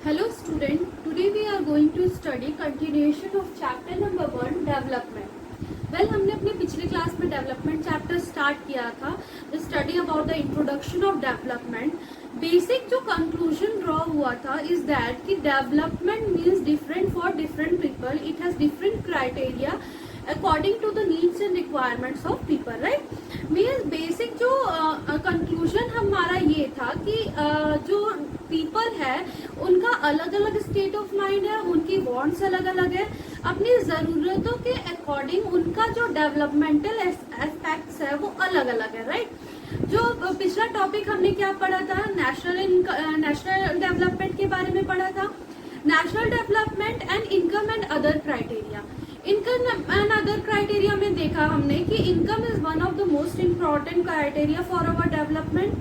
Hello student, today we are going to study continuation of chapter number 1 development. Well, हमने अपने पिछले class में development chapter start किया था, study about the introduction of development. Basic जो conclusion draw हुआ था इज दैट कि development means different for different people, it has different criteria according to the needs and requirements of people, right. Means basic जो conclusion हमारा ये था कि जो पीपल है उनका अलग अलग स्टेट ऑफ माइंड है, उनकी वांट्स अलग अलग है, अपनी ज़रूरतों के अकॉर्डिंग उनका जो डेवलपमेंटल एस्पेक्ट्स है वो अलग अलग है, राइट. जो पिछला टॉपिक हमने क्या पढ़ा था, नेशनल डेवलपमेंट के बारे में पढ़ा था. National development and income and other criteria. Income and other criteria में देखा हमने कि income is one of the most important criteria for our development.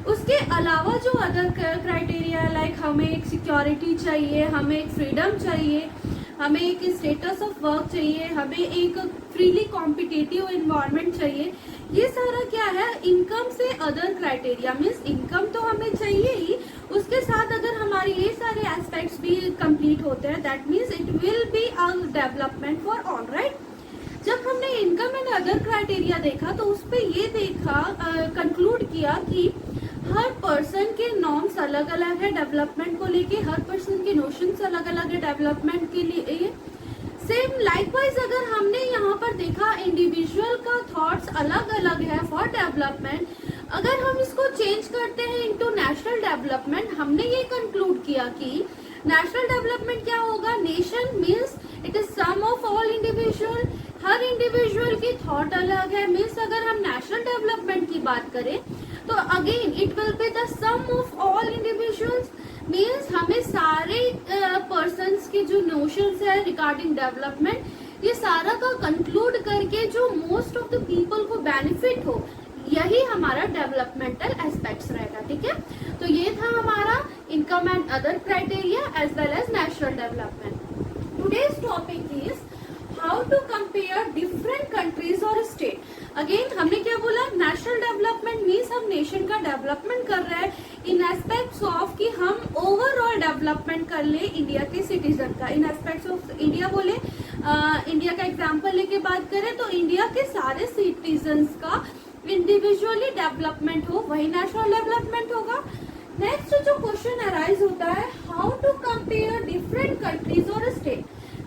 उसके अलावा जो अदर क्राइटेरिया लाइक हमें एक सिक्योरिटी चाहिए, हमें एक फ्रीडम चाहिए, हमें एक स्टेटस ऑफ वर्क चाहिए, हमें एक फ्रीली कॉम्पिटिटिव एनवायरनमेंट चाहिए. ये सारा क्या है, इनकम से अदर क्राइटेरिया. मीन्स इनकम तो हमें चाहिए ही, उसके साथ अगर हमारे ये सारे एस्पेक्ट्स भी कंप्लीट होते हैं that means it will be a development for all, right. जब हमने इनकम एंड अदर क्राइटेरिया देखा तो उस पर ये देखा, कंक्लूड किया कि हर पर्सन के नॉर्म्स अलग अलग है डेवलपमेंट को लेके, हर पर्सन के नोशंस अलग अलग है डेवलपमेंट के लिए. सेम लाइकवाइज अगर हमने यहाँ पर देखा इंडिविजुअल का थॉट्स अलग अलग है फॉर डेवलपमेंट. अगर हम इसको चेंज करते हैं इनटू नेशनल डेवलपमेंट, हमने ये कंक्लूड किया कि नेशनल डेवलपमेंट क्या होगा, nation means it is sum of all individual. हर इंडिविजुअल की थॉट अलग है. मीन्स अगर हम नेशनल डेवलपमेंट की बात करें तो again it will be the sum of all individuals. Means हमें सारे पर्सन्स के जो नोशंस है रिगार्डिंग डेवलपमेंट ये सारा का कंक्लूड करके जो मोस्ट ऑफ द पीपल को बेनिफिट हो, यही हमारा डेवलपमेंटल एस्पेक्ट्स रहेगा. ठीक है, तो ये था हमारा income and other criteria as well as national development. Today's topic is how to compare different countries और स्टेट. अगेन हमने क्या बोला, नेशनल डेवलपमेंट मीन्स हम नेशन का डेवलपमेंट कर रहे हैं इन एस्पेक्ट्स ऑफ कि हम ओवरऑल डेवलपमेंट कर ले इंडिया के सिटीजन का. इन एस्पेक्ट्स ऑफ इंडिया बोले, इंडिया का एग्जांपल लेके बात करें तो इंडिया के सारे सिटीजन्स का इंडिविजुअली डेवलपमेंट हो, वही नेशनल डेवलपमेंट होगा. नेक्स्ट जो क्वेश्चन अराइज होता है, how to compare different countries और स्टेट.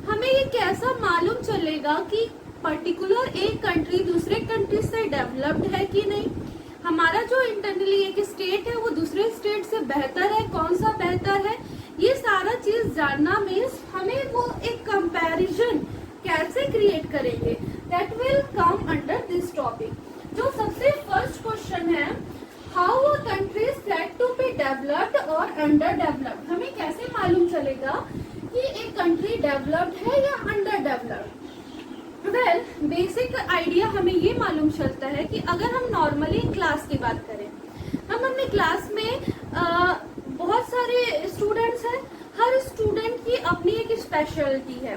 हमें ये कैसा मालूम चलेगा कि पर्टिकुलर एक कंट्री दूसरे कंट्री से डेवलप्ड है कि नहीं. हमारा जो इंटरनली एक स्टेट है वो दूसरे स्टेट से बेहतर है, कौन सा बेहतर है, ये सारा चीज जानना मीन्स हमें वो एक कंपैरिजन कैसे क्रिएट करेंगे, that will come under this topic. जो सबसे फर्स्ट क्वेश्चन है, how a country said to be developed और अंडर डेवलप्ड. हमें कैसे मालूम चलेगा कि एक कंट्री डेवलप्ड है या under developed. Well, basic idea हमें ये मालूम चलता है कि अगर हम नॉर्मली क्लास की बात करें, हम अपने क्लास में बहुत सारे स्टूडेंट्स हैं, हर स्टूडेंट की अपनी एक स्पेशलिटी है.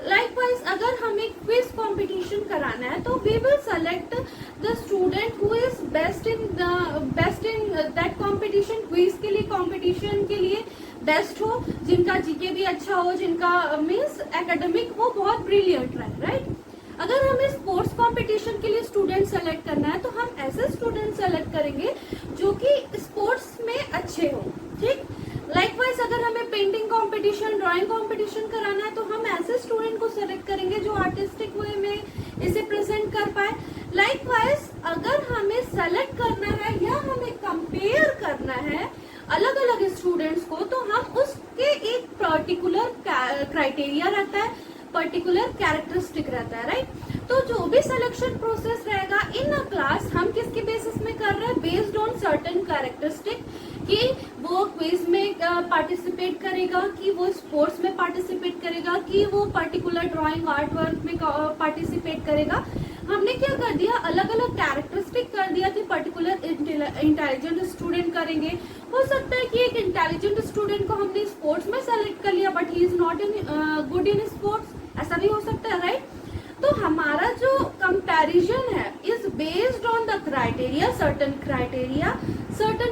लाइकवाइज अगर हमें क्विज कंपटीशन कराना है तो we will select the student who is best in that competition. Quiz के लिए, कंपटीशन के लिए बेस्ट हो, जिनका जीके भी अच्छा हो, जिनका मीन्स एकेडमिक वो बहुत ब्रिलियंट रहे, राइट. अगर हमें स्पोर्ट्स कंपटीशन के लिए स्टूडेंट सेलेक्ट करना है तो हम ऐसे स्टूडेंट सेलेक्ट करेंगे जो कि स्पोर्ट्स में अच्छे हो. ठीक, लाइकवाइज अगर हमें पेंटिंग कंपटीशन, ड्राइंग कंपटीशन कराना है तो हम ऐसे स्टूडेंट को सेलेक्ट करेंगे जो आर्टिस्टिक वे में इसे प्रेजेंट कर पाए. लाइकवाइज अगर हमें सेलेक्ट करना है या हमें कंपेयर करना है अलग अलग स्टूडेंट्स को तो हम उसके एक पर्टिकुलर क्राइटेरिया रहता है, पर्टिकुलर कैरेक्टरिस्टिक रहता है, राइट. तो जो भी सिलेक्शन प्रोसेस रहेगा इन अ क्लास हम किसके बेसिस में कर रहे हैं, बेस्ड ऑन सर्टेन कैरेक्टरिस्टिक, कि वो क्विज में पार्टिसिपेट करेगा, कि वो स्पोर्ट्स में पार्टिसिपेट करेगा, कि वो पर्टिकुलर ड्राइंग आर्ट वर्क में पार्टिसिपेट करेगा. हमने क्या कर दिया, अलग अलग कैरेक्टरिस्टिक कर दिया कि पर्टिकुलर इंटेलिजेंट स्टूडेंट करेंगे. हो सकता है कि एक इंटेलिजेंट स्टूडेंट को हमने स्पोर्ट्स में सेलेक्ट कर लिया but he is not in good in sports, ऐसा भी हो सकता है, राइट. तो हमारा जो कंपैरिजन है is based on the criteria, certain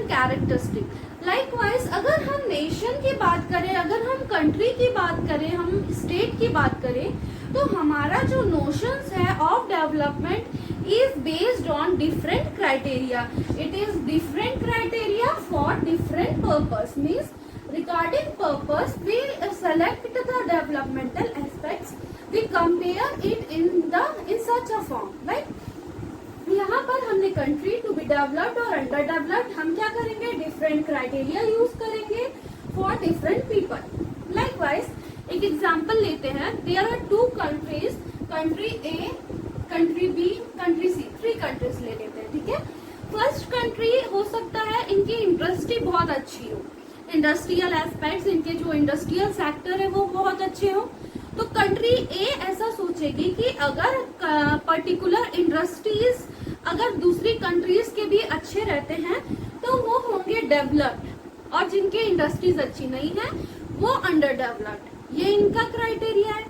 characteristic. Likewise अगर हम नेशन की बात करें, अगर हम कंट्री की बात करें, हम स्टेट की बात करें, तो हमारा जो नोशंस है of development is based on different criteria. It is different criteria for different purpose. Means regarding purpose we select the developmental aspects, we compare it in such a form, right? यहाँ पर हमने country to be developed और under developed हम क्या करेंगे, different criteria use करेंगे for different people. Likewise एक example लेते हैं. There are two countries, country A, country B, country C, 3 countries ले लेते हैं. ठीक है. फर्स्ट कंट्री हो सकता है इनकी इंडस्ट्री बहुत अच्छी हो, इंडस्ट्रियल एस्पेक्ट्स, इनके जो इंडस्ट्रियल सेक्टर है वो बहुत अच्छे हो. तो कंट्री ए ऐसा सोचेगी कि अगर पर्टिकुलर इंडस्ट्रीज अगर दूसरी कंट्रीज के भी अच्छे रहते हैं तो वो होंगे डेवलप्ड, और जिनके इंडस्ट्रीज अच्छी नहीं है वो अंडर डेवलप्ड. ये इनका क्राइटेरिया है.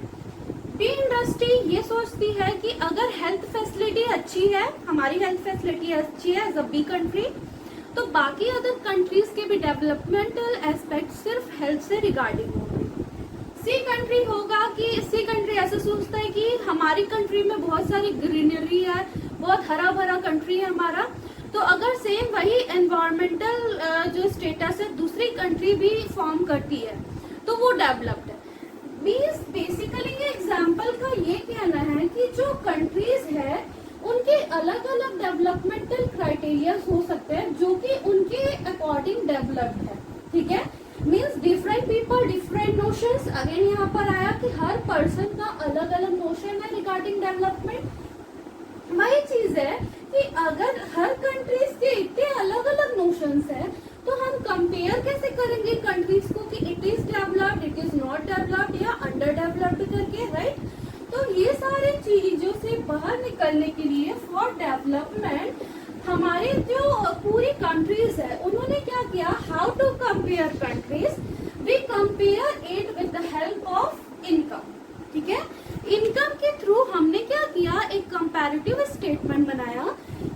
बी इंडस्ट्री ये सोचती है कि अगर हेल्थ फैसिलिटी अच्छी है, हमारी हेल्थ फैसिलिटी अच्छी है एज अ बी कंट्री, तो बाकी अदर कंट्रीज के भी डेवलपमेंटल एस्पेक्ट सिर्फ हेल्थ से रिगार्डिंग होंगे. सी कंट्री होगा कि सी कंट्री ऐसा सोचता है कि हमारी कंट्री में बहुत सारी ग्रीनरी है, बहुत हरा भरा कंट्री है हमारा, तो अगर सेम वही एनवायरमेंटल जो स्टेटस है दूसरी कंट्री भी फॉर्म करती है तो वो डेवलप्ड है. मीन्स बेसिकली ये एग्जाम्पल का ये कहना है कि जो कंट्रीज है उनके अलग अलग डेवलपमेंटल क्राइटेरिया हो सकते हैं जो कि उनके अकॉर्डिंग डेवलप्ड है. ठीक है. Means different people different notions. Again यहाँ पर आया कि हर पर्सन का अलग अलग नोशन है रिगार्डिंग डेवलपमेंट. वही चीज है कि अगर हर कंट्रीज के इतने अलग अलग नोशंस है तो हम कंपेयर कैसे करेंगे कंट्रीज को कि it is developed, it is not developed या अंडर डेवलप्ड करके, राइट? तो ये सारे चीजों से बाहर निकलने के लिए फॉर डेवलपमेंट हमारे जो पूरी कंट्रीज है उन्होंने क्या किया, how to compare countries, we compare it with the help of income. ठीक है. इनकम के थ्रू हमने क्या किया, एक कंपैरेटिव स्टेटमेंट बनाया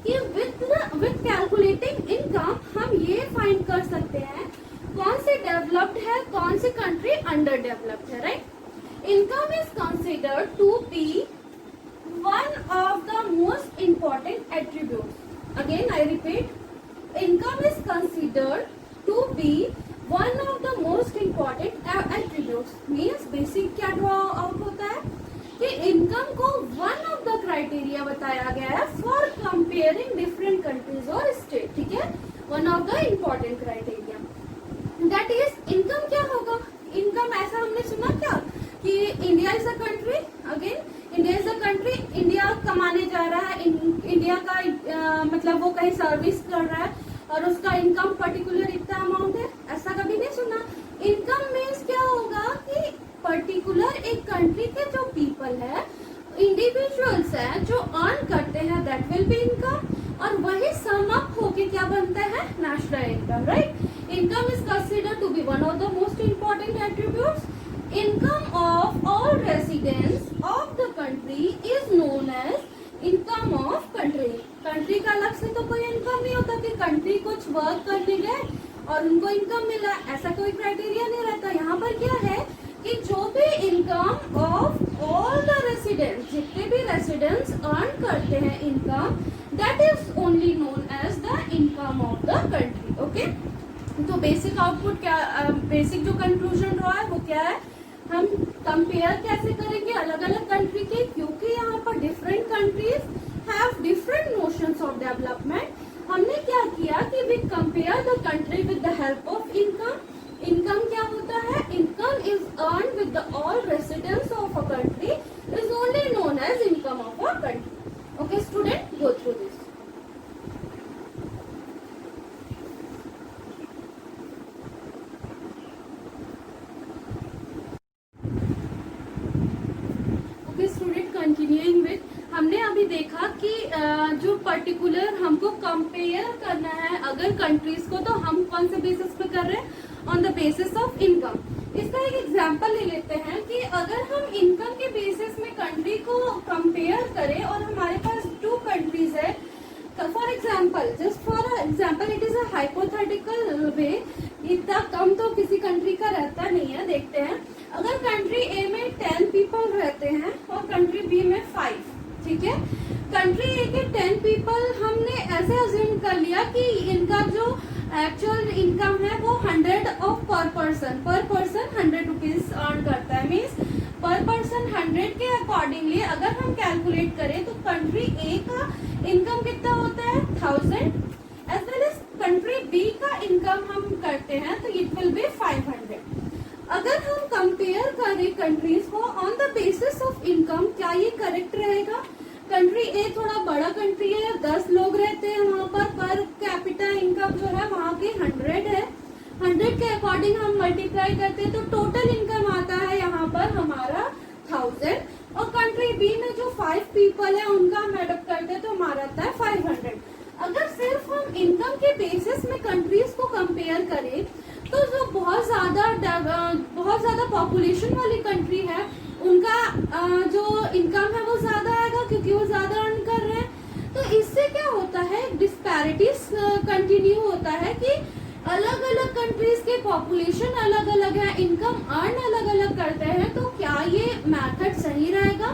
कि विद कैलकुलेटिंग इनकम हम ये फाइंड कर सकते हैं कौन से डेवलप्ड है, कौन सी कंट्री अंडर डेवलप्ड है, right? Income is considered to be one of the most important attributes. Again, I repeat, income is considered to be one of the most important attributes. Means basic क्या draw out होता है कि income को one of the criteria बताया गया है for comparing different countries और state. ठीक है. One of the important criteria. That is income क्या होगा? Income ऐसा हमने सुना क्या कि India is a country. Again India is a country, India कमाने जा रहा है, इंडिया का मतलब वो कहीं सर्विस कर रहा है और उसका इनकम पर्टिकुलर इतना अमाउंट है, ऐसा कभी नहीं सुना. इनकम मीन्स क्या होगा कि पर्टिकुलर एक कंट्री के जो पीपल है, इंडिविजुअल्स है जो अर्न करते हैं, दैट विल बी इनकम, और वही सम अप होके क्या बनता है, national income, right? Income is considered to be one of the most important attributes. Income of all residents of the country is known as income of country. Country का अलग से तो कोई इनकम नहीं होता कि कंट्री कुछ वर्क करने गए और उनको इनकम मिला, ऐसा कोई क्राइटेरिया नहीं रहता. यहाँ पर क्या है कि जो भी income of all the residents, जितने भी रेसिडेंट्स अर्न करते हैं income, that is only known as the income of the country. Okay. तो बेसिक आउटपुट क्या, बेसिक जो कंक्लूजन रहा है वो क्या है, हम कंपेयर कैसे करेंगे अलग अलग कंट्री के, क्योंकि यहाँ पर different countries have different notions of development. हमने क्या किया कि we compare the country with the help of income. Income क्या होता है, income is earn with the all residents of a country is only known as income of a country. Okay student, go through this. Continuing with, हमने अभी देखा कि जो particular हमको compare करना है अगर कंट्रीज को, तो हम कौन से बेसिस पे कर रहे हैं, on the basis of income. इसका एक एग्जांपल ले लेते हैं कि अगर हम इनकम के बेसिस में कंट्री को कंपेयर करें और हमारे पास 2 कंट्रीज है, for example, just for example, it is a hypothetical way. इतना कम तो किसी कंट्री का रहता नहीं है। देखते हैं, अगर कंट्री ए में 10 पीपल रहते हैं और कंट्री बी में 5, ठीक है। कंट्री ए के 10 पीपल हमने ऐसे अज्यूम कर लिया कि इनका जो एक्चुअल इनकम है वो 100 ऑफ पर पर्सन 100 रुपीज अर्न करता है। मीन्स पर पर्सन 100 के अकॉर्डिंगली अगर हम कैलकुलेट करें तो कंट्री ए का इनकम कितना होता है 1000, as well as country B का इनकम हम करते हैं तो इट विल बी 500। अगर हम कंपेयर करें कंट्रीज को on the basis of income, क्या ये करेक्ट रहेगा? कंट्री ए थोड़ा बड़ा कंट्री है, 10 लोग रहते हैं वहाँ पर कैपिटा इनकम जो है वहाँ की 100 है। 100 के अकॉर्डिंग हम मल्टीप्लाई करते हैं तो टोटल इनकम आता है यहाँ पर हमारा 1000, और कंट्री बी में जो 5 पीपल है उनका हम एडप्ट करते हैं तो हमारा आता है 500। अगर सिर्फ हम इनकम के बेसिस में कंट्रीज को कंपेयर करें तो जो बहुत ज्यादा पॉपुलेशन वाली कंट्री है उनका जो इनकम है वो ज्यादा आएगा क्योंकि वो ज्यादा अर्न कर रहे हैं। तो इससे क्या होता है, डिस्पैरिटीज कंटिन्यू होता है कि अलग अलग कंट्रीज के पॉपुलेशन अलग अलग है, इनकम अर्न अलग अलग करते हैं। तो क्या ये मेथड सही रहेगा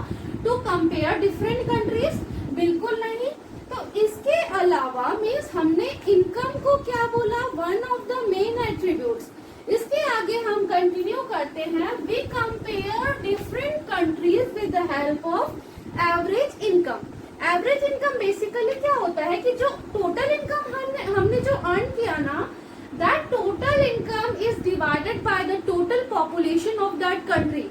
टू कंपेयर डिफरेंट कंट्रीज? बिल्कुल नहीं। तो इसके अलावा मीन्स हमने इनकम को क्या बोला, one of the main attributes. इसके आगे हम कंटिन्यू करते हैं, we compare different countries with the help of average income. Average income basically क्या होता है कि जो टोटल इनकम हमने जो अर्न किया ना, that total income is divided by the total population of that country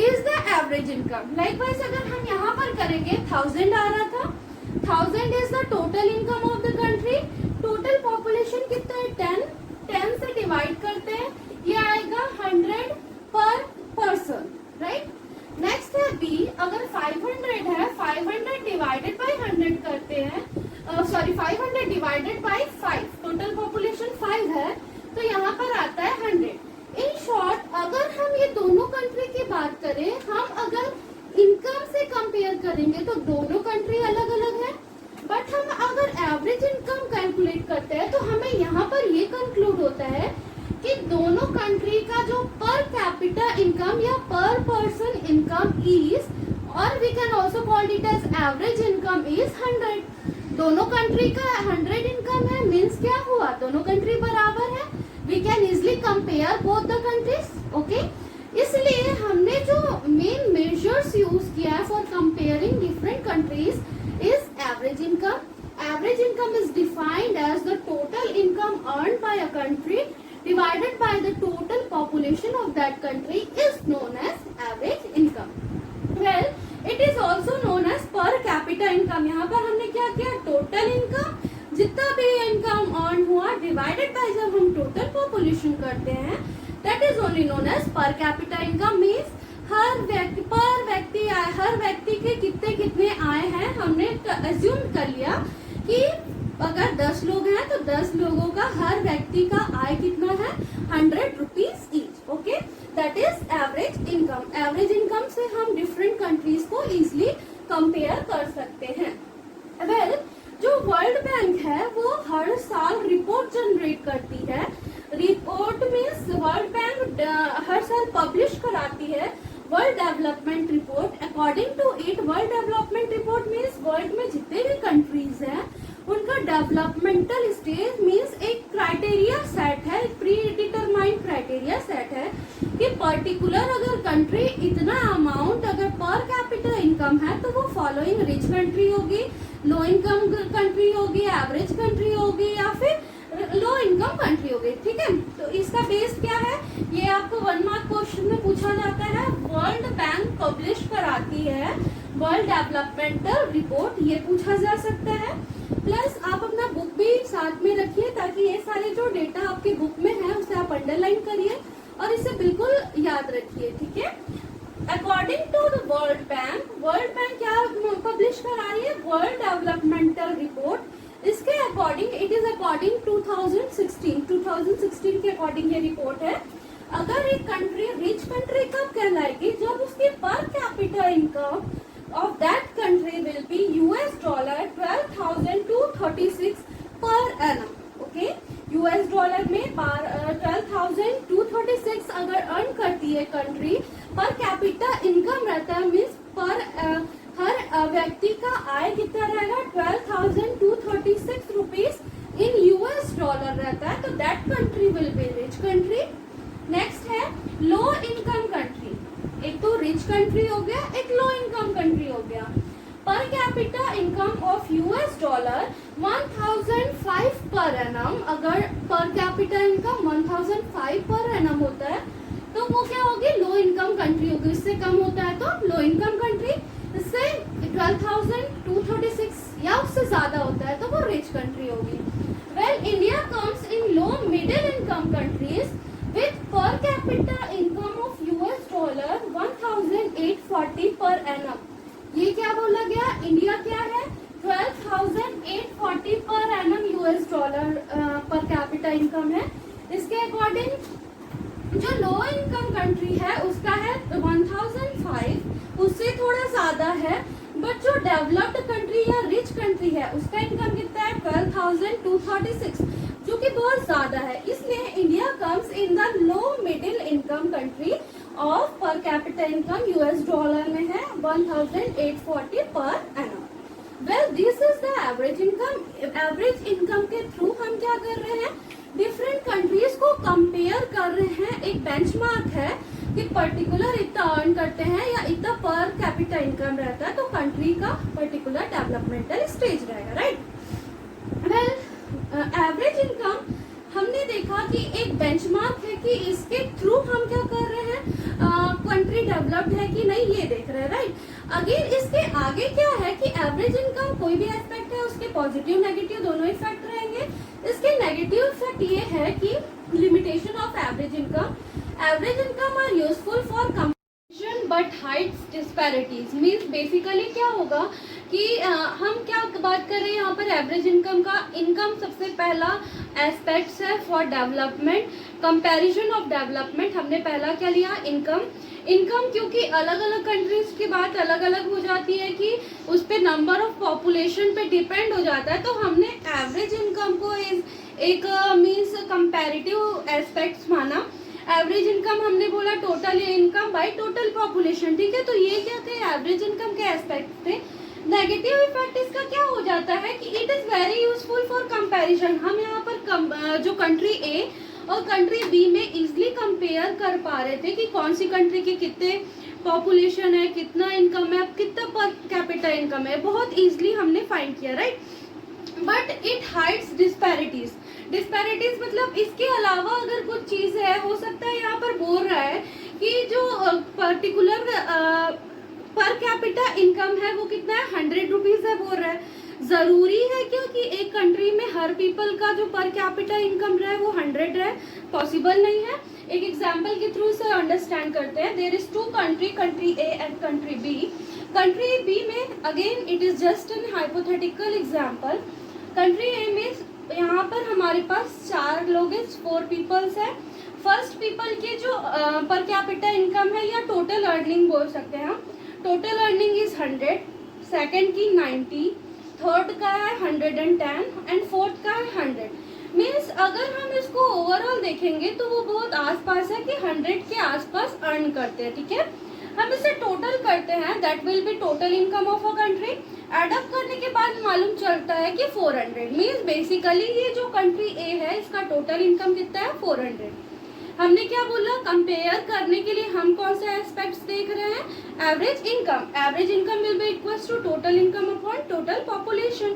is the average income. Likewise अगर हम यहाँ पर करेंगे 1000 आ रहा था, 1000 is the total income of the country, total population कितना है 10 से डिवाइड करते हैं, ये आएगा 100 पर पर्सन, राइट। नेक्स्ट है बी, अगर 500 है, 500 डिवाइडेड बाय 100 करते हैं, 500 डिवाइडेड बाय 5, टोटल पॉपुलेशन 5 है तो यहाँ पर आता है 100। इन शॉर्ट अगर हम ये दोनों कंट्री की बात करें, हम अगर इनकम से कंपेयर करेंगे तो दोनों कंट्री अलग अलग है, बट हम अगर एवरेज इनकम कैलकुलेट करते हैं तो हमें यहाँ पर ये कंक्लूड होता है कि दोनों कंट्री का जो पर कैपिटा इनकम या पर पर्सन इनकम इज, और we can also call it as average income is 100। दोनों कंट्री का 100 इनकम है, मीन्स क्या हुआ, दोनों कंट्री बराबर है। We can easily compare both the countries, okay. इसलिए हमने जो मेन मेजर्स यूज किया है for comparing different countries is average income. Average income is defined as the total income earned by a country divided by the total population of that country is known as average income. Well, it is also known as per capita income. यहाँ पर हमने क्या किया, total income जितना भी income earn हुआ divided by जब हम टोटल पॉपुलेशन करते हैं, that is only known as per capita income. means हर व्यक्ति के कितने कितने आए हैं हमने अज्यूम कर लिया कि अगर 10 लोग हैं तो 10 लोगों का हर व्यक्ति का आय कितना है 100 rupees each, okay. That is average income. Average income से हम डिफरेंट कंट्रीज को इजिली कंपेयर कर सकते हैं। वेल, जो वर्ल्ड बैंक है वो हर साल रिपोर्ट जनरेट करती है। रिपोर्ट मीन्स वर्ल्ड बैंक हर साल पब्लिश कराती है world development report. According to it, world development report means world में जितने भी कंट्रीज हैं उनका डेवलपमेंटल स्टेज मीन्स एक क्राइटेरिया सेट है, प्री डिटरमाइंड क्राइटेरिया सेट है कि पर्टिकुलर अगर कंट्री इतना अमाउंट अगर पर कैपिटल इनकम है तो वो फॉलोइंग रिच कंट्री होगी, लो इनकम कंट्री होगी, एवरेज कंट्री होगी या फिर लो इनकम कंट्री हो गई, ठीक है। तो इसका बेस क्या है, ये आपको 1 मार्क क्वेश्चन में पूछा जाता है। वर्ल्ड बैंक पब्लिश कराती है वर्ल्ड डेवलपमेंटल रिपोर्ट, ये पूछा जा सकता है। प्लस आप अपना बुक भी साथ में रखिए ताकि ये सारे जो डेटा आपके बुक में है उसे आप अंडरलाइन करिए और इसे बिल्कुल याद रखिए, ठीक है। According to the world bank क्या पब्लिश करा रही है, वर्ल्ड डेवलपमेंटल रिपोर्ट। इसके अकॉर्डिंग इट इज अकॉर्डिंग 2016 के अकॉर्डिंग ये रिपोर्ट है। अगर एक कंट्री रिच कंट्री कब कहलाएगी, जब उसकी पर capital income of that country will be $12,000 to $36 per annum, okay. US dollar में 12,236 अगर अर्न करती है कंट्री, पर कैपिटा इनकम रहता है, मीन्स पर हर व्यक्ति का आय कितना रहेगा 12,236 रुपीज इन यूएस डॉलर रहता है, तो that country will be rich country. Next है लो इनकम कंट्री। एक तो रिच कंट्री हो गया, एक लो इनकम कंट्री हो गया। पर capita income of US dollar 1005 per annum, अगर पर कैपिटा इनकम 1005 पर एनम होता है तो वो क्या होगी, लो इनकम कंट्री होगी। इससे कम होता है तो लो इनकम कंट्री, इससे 12,236 या उससे ज्यादा होता है तो वो रिच कंट्री होगी। Well, India comes in low middle income countries with पर capita income of US dollar 1840 per annum. ये क्या बोला गया, इंडिया क्या है 12,840 पर एनम यूएस डॉलर पर कैपिटा इनकम है। इसके अकॉर्डिंग जो लो इनकम कंट्री है उसका है 1005, उससे थोड़ा ज्यादा है। बट जो डेवलप्ड कंट्री या रिच कंट्री है उसका इनकम कितना है 12,236, जो कि बहुत ज्यादा है। इसलिए India comes in the low middle income country of पर कैपिटा इनकम यूएस डॉलर में है 1840 per annum. Well, this is the average income. Average income के थ्रू हम क्या कर रहे हैं, डिफरेंट कंट्रीज को कंपेयर कर रहे हैं। एक बेंचमार्क है कि पर्टिकुलर इतना अर्न करते हैं या इतना पर कैपिटा इनकम रहता है तो कंट्री का पर्टिकुलर डेवलपमेंटल स्टेज रहेगा, राइट। वेल, एवरेज इनकम हमने देखा कि एक बेंचमार्क है कि इसके थ्रू हम क्या कर रहे हैं, कंट्री डेवलप्ड है कि नहीं ये देख रहे हैं, राइट। अगेन इसके आगे क्या है कि एवरेज इनकम कोई भी एस्पेक्ट है उसके पॉजिटिव नेगेटिव दोनों इफेक्ट रहेंगे। इसके नेगेटिव इफेक्ट ये है कि limitation of average income are useful for comparison but hides disparities. Means basically क्या होगा कि हम क्या बात कर रहे हैं यहाँ पर एवरेज इनकम का। इनकम सबसे पहला एस्पेक्ट्स है for development, comparison of development. हमने पहला क्या लिया, इनकम। इनकम क्योंकि अलग अलग कंट्रीज की बात अलग अलग हो जाती है कि उस पे नंबर ऑफ पॉपुलेशन पे डिपेंड हो जाता है, तो हमने एवरेज इनकम को एक मीन्स कंपैरेटिव एस्पेक्ट्स माना। एवरेज इनकम हमने बोला total income by total population, ठीक है। तो ये क्या थे, एवरेज इनकम के एस्पेक्ट थे। नेगेटिव इफेक्ट इसका क्या हो जाता है कि it is very useful for comparison. हम यहाँ पर जो कंट्री ए और कंट्री बी में इजिली कंपेयर कर पा रहे थे कि कौन सी कंट्री की कितने पॉपुलेशन है, कितना इनकम है, कितना पर कैपिटा इनकम है, बहुत इजिली हमने फाइंड किया, right. But it hides disparities. Disparities मतलब इसके अलावा अगर कुछ चीज है, हो सकता है यहाँ पर बोल रहा है कि जो पर्टिकुलर पर कैपिटा इनकम है वो कितना है 100 रुपीज है बोल रहा है। जरूरी है क्योंकि एक कंट्री में हर पीपल का जो पर कैपिटा इनकम रहे वो 100 रहे, पॉसिबल नहीं है। एक एग्जांपल के थ्रू से अंडरस्टैंड करते हैं। There is two country, country A and country B. Country B में again it is just an hypothetical example. Country A में यहाँ पर हमारे पास 4 लोग हैं, 4 पीपल्स है। फर्स्ट पीपल के जो पर कैपिटा इनकम है या टोटल अर्निंग बोल सकते हैं हम, टोटल अर्निंग इज 100, सेकंड की 90, थर्ड का है 110 एंड फोर्थ का है 100। मीन्स अगर हम इसको ओवरऑल देखेंगे तो वो बहुत आसपास है कि 100 के आसपास अर्न करते हैं, ठीक है। हम इसे टोटल करते हैं, that will be total income of a country. Add up करने के बाद मालूम चलता है कि 400। मीन्स बेसिकली ये जो कंट्री ए है इसका टोटल इनकम कितना है 400। हमने क्या बोला, कंपेयर करने के लिए हम कौन से एस्पेक्ट्स देख रहे हैं, average income. Average income will be equals to total income upon total population.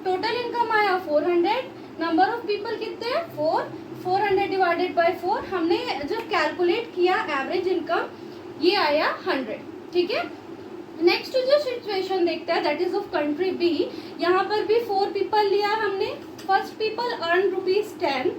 Total income आया 400, नंबर ऑफ पीपल कितने हैं 4, 400 डिवाइडेड बाय 4। हमने जब कैलकुलेट किया एवरेज इनकम ये आया 100, ठीक है। नेक्स्ट जो सिचुएशन देखते हैं that is of country B. यहाँ पर भी 4 पीपल लिया हमने। First people earn ₹10,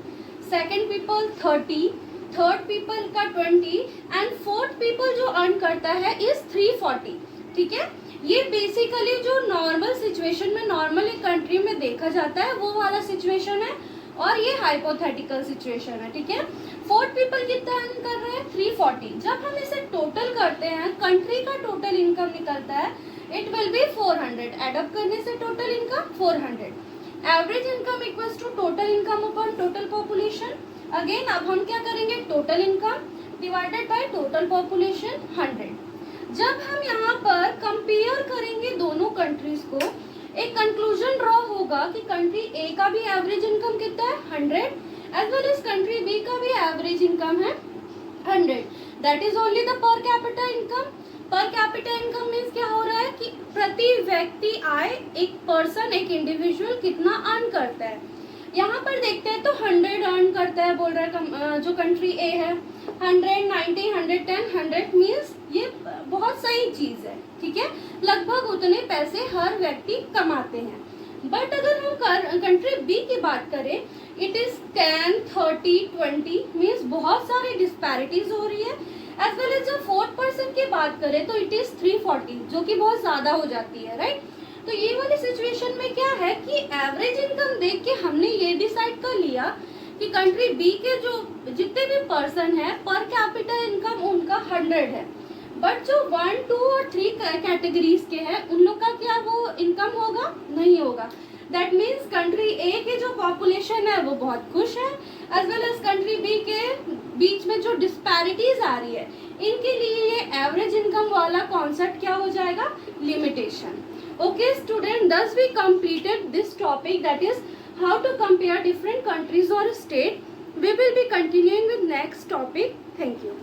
second people 30, third people का 20 एंड फोर्थ पीपल जो अर्न करता है इज 340, ठीक है। ये बेसिकली जो नॉर्मल सिचुएशन में नॉर्मल एक कंट्री में देखा जाता है वो वाला सिचुएशन है और ये हाइपोथेटिकल सिचुएशन है, ठीक है। फोर्थ पीपल कितना अर्न कर रहे हैं 340। जब हम इसे टोटल करते हैं कंट्री का टोटल इनकम निकलता है, इट विल बी 400। एडअप करने से total income 400। Average income equals to total income upon total population. Again अब हम क्या करेंगे, total income divided by total population 100। जब हम यहाँ पर कंपेयर करेंगे दोनों कंट्रीज को, एक कंक्लूजन ड्रॉ होगा कि कंट्री ए का भी एवरेज इनकम कितना है 100, as well as country B का भी एवरेज इनकम है 100। That is only the per capita income. Per capita income means क्या हो रहा है कि प्रति व्यक्ति आय एक पर्सन, एक इंडिविजुअल कितना अर्न करता है। यहाँ पर देखते हैं तो 100 अर्न करता है बोल रहा है जो कंट्री ए है। 100, 90, 110, 100 मीन्स ये बहुत सही चीज है, ठीक है, लगभग उतने पैसे हर व्यक्ति कमाते हैं। बट अगर हम कंट्री बी की बात करें, इट इज 10, 30, 20 मीन्स बहुत सारी डिस्पैरिटीज हो रही है। एज वेल एज जब 4% की बात करें तो इट इज 340, जो कि बहुत ज्यादा हो जाती है, राइट। तो ये वाली सिचुएशन में क्या है कि एवरेज इनकम देख के हमने ये डिसाइड कर लिया कि कंट्री बी के जो जितने भी पर्सन है पर कैपिटल इनकम उनका 100 है, बट जो 1, 2 और 3 कैटेगरीज के हैं उन लोग का क्या वो इनकम होगा, नहीं होगा। दैट मीन्स कंट्री ए के जो पॉपुलेशन है वो बहुत खुश है, as well as country B के बीच में जो डिस्पैरिटीज आ रही है इनके लिए ये एवरेज इनकम वाला कॉन्सेप्ट क्या हो जाएगा, limitation. Okay student, thus we completed this topic, that is how to compare different countries or state. We will be continuing with next topic. Thank you.